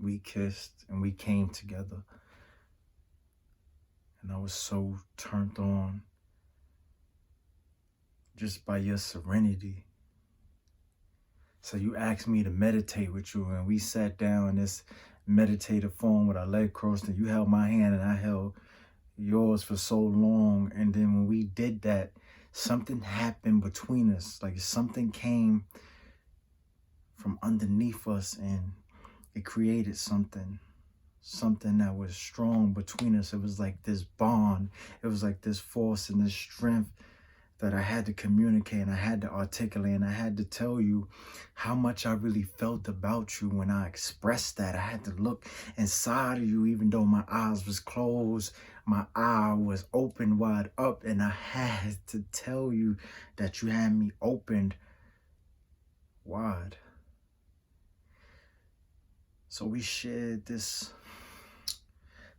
we kissed and we came together. And I was so turned on just by your serenity. So you asked me to meditate with you, and we sat down in this meditative form with our leg crossed, and you held my hand and I held yours for so long. And then when we did that, something happened between us. Like something came from underneath us and it created something that was strong between us. It was like this bond. It was like this force and this strength that I had to communicate and I had to articulate and I had to tell you how much I really felt about you when I expressed that. I had to look inside of you even though my eyes was closed. My eye was open wide up and I had to tell you that you had me opened wide. So we shared this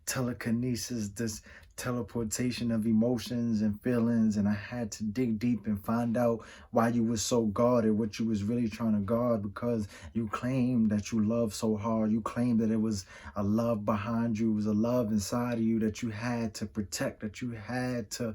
telekinesis, this teleportation of emotions and feelings, and I had to dig deep and find out why you were so guarded, what you was really trying to guard, because you claimed that you loved so hard. You claimed that it was a love behind you, it was a love inside of you that you had to protect, that you had to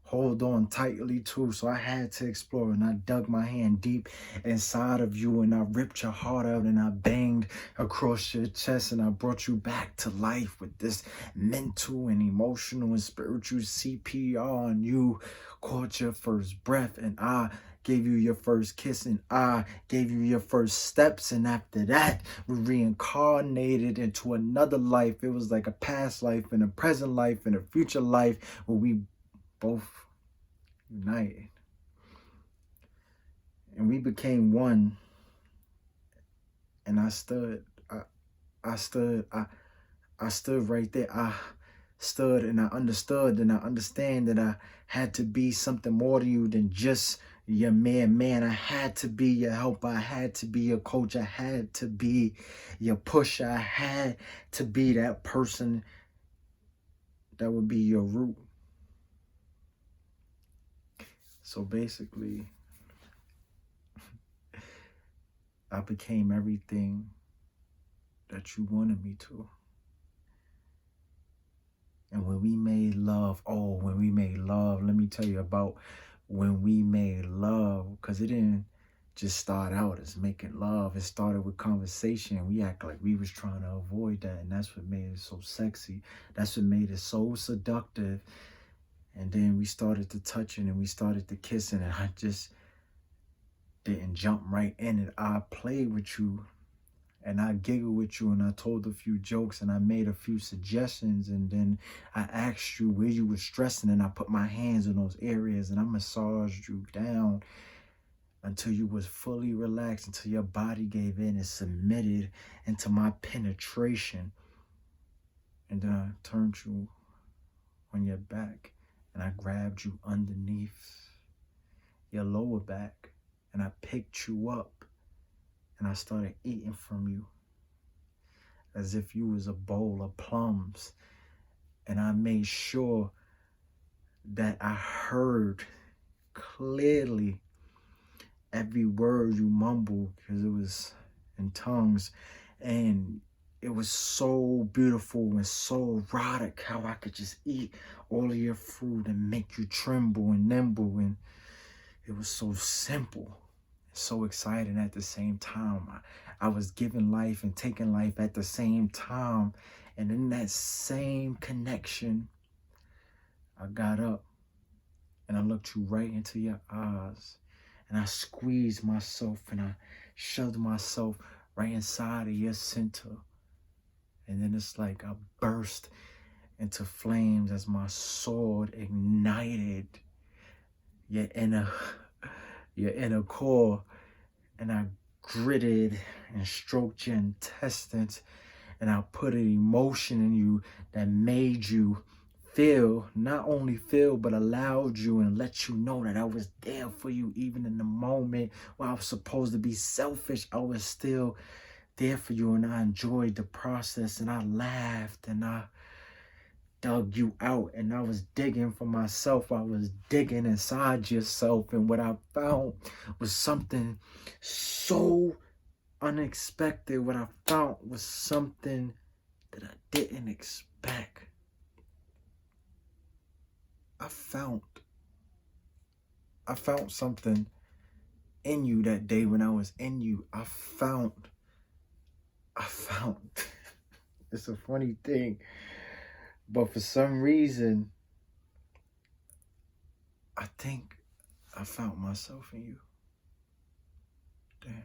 hold on tightly to. So I had to explore and I dug my hand deep inside of you and I ripped your heart out and I banged across your chest and I brought you back to life with this mental and emotional and spiritual CPR, and you caught your first breath and I gave you your first kiss and I gave you your first steps, and after that we reincarnated into another life. It was like a past life and a present life and a future life where we both united and we became one. And I stood right there. I stood and I understood and I understand that I had to be something more to you than just your man. I had to be your helper. I had to be your coach. I had to be your pusher. I had to be that person that would be your root. So basically, I became everything that you wanted me to. And when we made love, let me tell you about when we made love, because it didn't just start out as making love. It started with conversation. We act like we was trying to avoid that, and that's what made it so sexy. That's what made it so seductive. And then we started to touching and we started to kissing, and I just didn't jump right in it. I played with you and I giggled with you and I told a few jokes and I made a few suggestions, and then I asked you where you were stressing and I put my hands in those areas and I massaged you down until you was fully relaxed, until your body gave in and submitted into my penetration. And then I turned you on your back and I grabbed you underneath your lower back and I picked you up and I started eating from you as if you was a bowl of plums. And I made sure that I heard clearly every word you mumbled because it was in tongues. And it was so beautiful and so erotic how I could just eat all of your food and make you tremble and nimble. And it was so simple, so exciting at the same time. I was giving life and taking life at the same time. And in that same connection, I got up and I looked you right into your eyes and I squeezed myself and I shoved myself right inside of your center. And then it's like I burst into flames as my sword ignited your inner core, and I gritted and stroked your intestines, and I put an emotion in you that made you feel, not only feel, but allowed you and let you know that I was there for you. Even in the moment where I was supposed to be selfish, I was still there for you, and I enjoyed the process, and I laughed, and I dug you out, and I was digging for myself. I was digging inside yourself, and what I found was something so unexpected. What I found was something that I didn't expect. I found something in you that day when I was in you. I found it's a funny thing, but for some reason, I think I found myself in you. Damn.